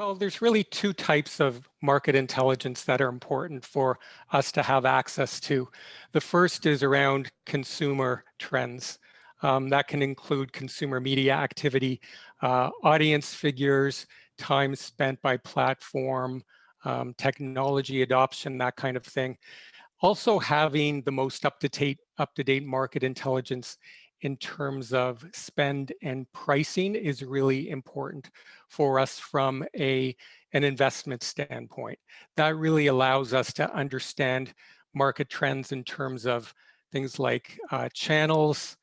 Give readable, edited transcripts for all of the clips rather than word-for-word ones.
Well, there's really two types of market intelligence that are important for us to have access to. The first is around consumer trends. That can include consumer media activity, audience figures, time spent by platform, technology adoption, that kind of thing. Also having the most up-to-date market intelligence in terms of spend and pricing is really important for us from an investment standpoint. That really allows us to understand market trends in terms of things like channels,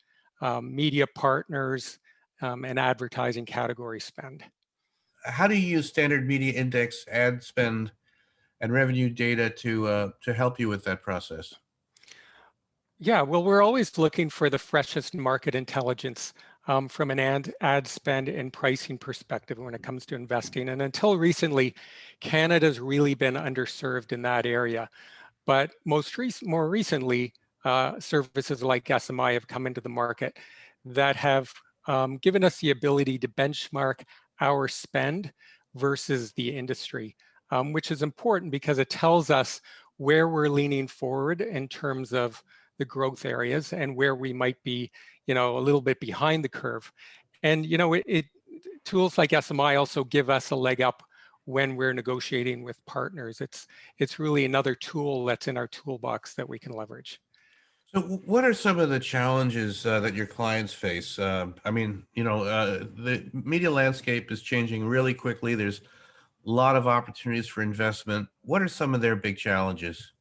media partners, and advertising category spend. How do you use standard media index, ad spend, and revenue data to help you with that process? Yeah, well, we're always looking for the freshest market intelligence from an ad spend and pricing perspective when it comes to investing. And until recently, Canada's really been underserved in that area. But more recently, services like SMI have come into the market that have given us the ability to benchmark our spend versus the industry, which is important because it tells us where we're leaning forward in terms of the growth areas and where we might be, a little bit behind the curve. And, tools like SMI also give us a leg up when we're negotiating with partners. It's really another tool that's in our toolbox that we can leverage. So what are some of the challenges that your clients face? The media landscape is changing really quickly. There's a lot of opportunities for investment. What are some of their big challenges?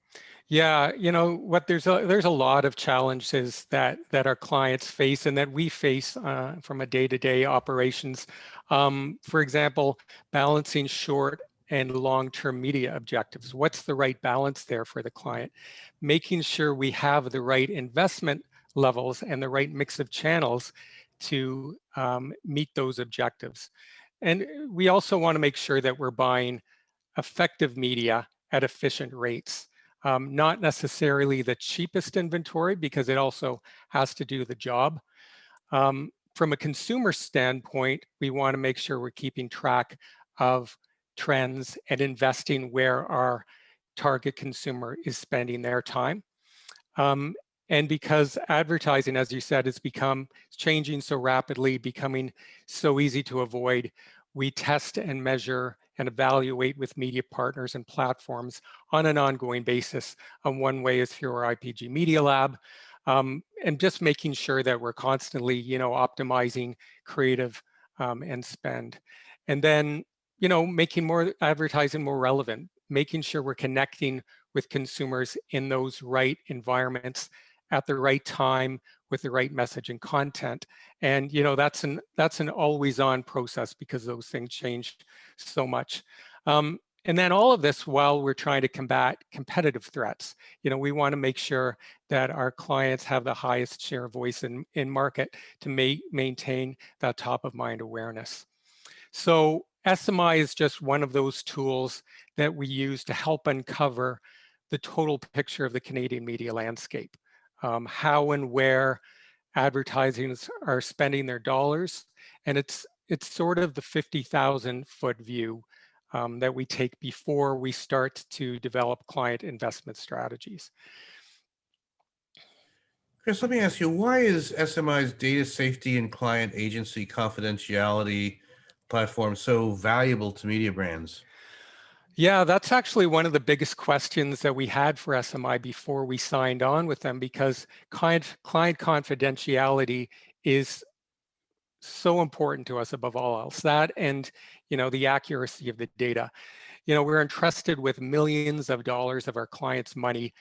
Yeah, there's a lot of challenges that our clients face and that we face from a day-to-day operations. For example, balancing short and long-term media objectives. What's the right balance there for the client? Making sure we have the right investment levels and the right mix of channels to meet those objectives. And we also want to make sure that we're buying effective media at efficient rates. Not necessarily the cheapest inventory because it also has to do the job. From a consumer standpoint, we want to make sure we're keeping track of trends and investing where our target consumer is spending their time. And because advertising, as you said, it's changing so rapidly, becoming so easy to avoid, we test and measure and evaluate with media partners and platforms on an ongoing basis. One way is through our IPG Media Lab, and just making sure that we're constantly, optimizing creative and spend. And then, making more advertising more relevant, making sure we're connecting with consumers in those right environments at the right time with the right message and content. And that's an always on process because those things change so much. And then all of this while we're trying to combat competitive threats. We want to make sure that our clients have the highest share of voice in market to maintain that top of mind awareness. So SMI is just one of those tools that we use to help uncover the total picture of the Canadian media landscape. How and where advertisers are spending their dollars. And it's sort of the 50,000-foot view that we take before we start to develop client investment strategies. Chris, let me ask you, why is SMI's data safety and client agency confidentiality platform so valuable to Mediabrands? Yeah, that's actually one of the biggest questions that we had for SMI before we signed on with them, because client confidentiality is so important to us above all else. That and the accuracy of the data. We're entrusted with millions of dollars of our clients' money,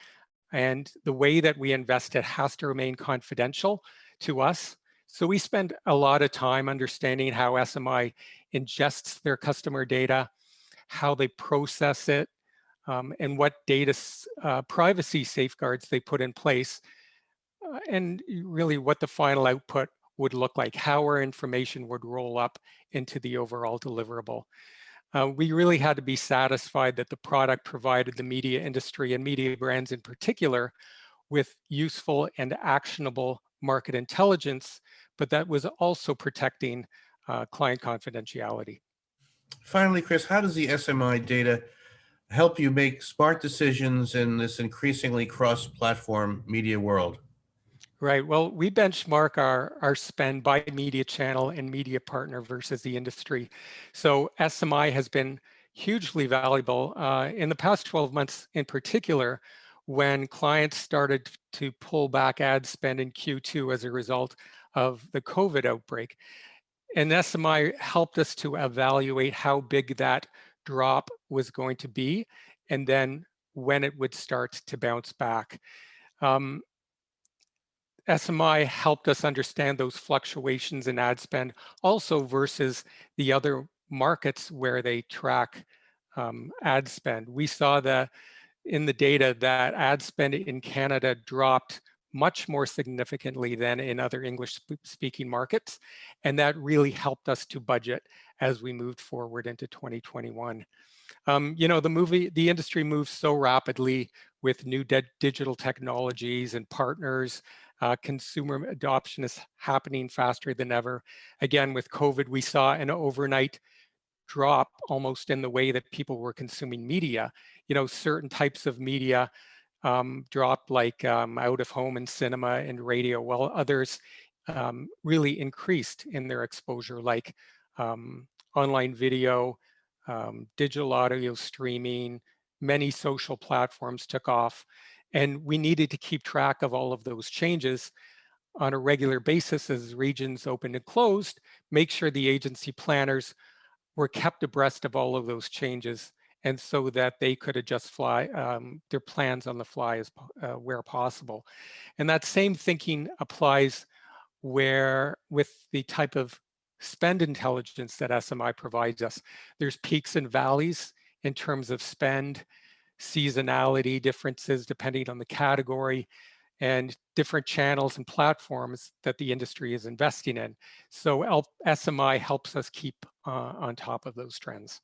and the way that we invest it has to remain confidential to us. So we spend a lot of time understanding how SMI ingests their customer data, how they process it, and what data privacy safeguards they put in place, and really what the final output would look like, how our information would roll up into the overall deliverable. We really had to be satisfied that the product provided the media industry and Mediabrands in particular with useful and actionable market intelligence, but that was also protecting client confidentiality. Finally, Chris, how does the SMI data help you make smart decisions in this increasingly cross-platform media world? Right. Well, we benchmark our spend by media channel and media partner versus the industry. So SMI has been hugely valuable in the past 12 months in particular, when clients started to pull back ad spend in Q2 as a result of the COVID outbreak. And SMI helped us to evaluate how big that drop was going to be, and then when it would start to bounce back. Um, SMI helped us understand those fluctuations in ad spend also versus the other markets where they track ad spend. We saw that in the data that ad spend in Canada dropped much more significantly than in other English speaking markets. And that really helped us to budget as we moved forward into 2021. The industry moves so rapidly with new digital technologies and partners. Consumer adoption is happening faster than ever. Again, with COVID, we saw an overnight drop almost in the way that people were consuming media. Certain types of media dropped, like out of home and cinema and radio, while others really increased in their exposure, like online video, digital audio streaming. Many social platforms took off, and we needed to keep track of all of those changes on a regular basis as regions opened and closed, make sure the agency planners were kept abreast of all of those changes, and so that they could adjust their plans on the fly where possible. And that same thinking applies where with the type of spend intelligence that SMI provides us. There's peaks and valleys in terms of spend, seasonality differences depending on the category, and different channels and platforms that the industry is investing in. So SMI helps us keep on top of those trends.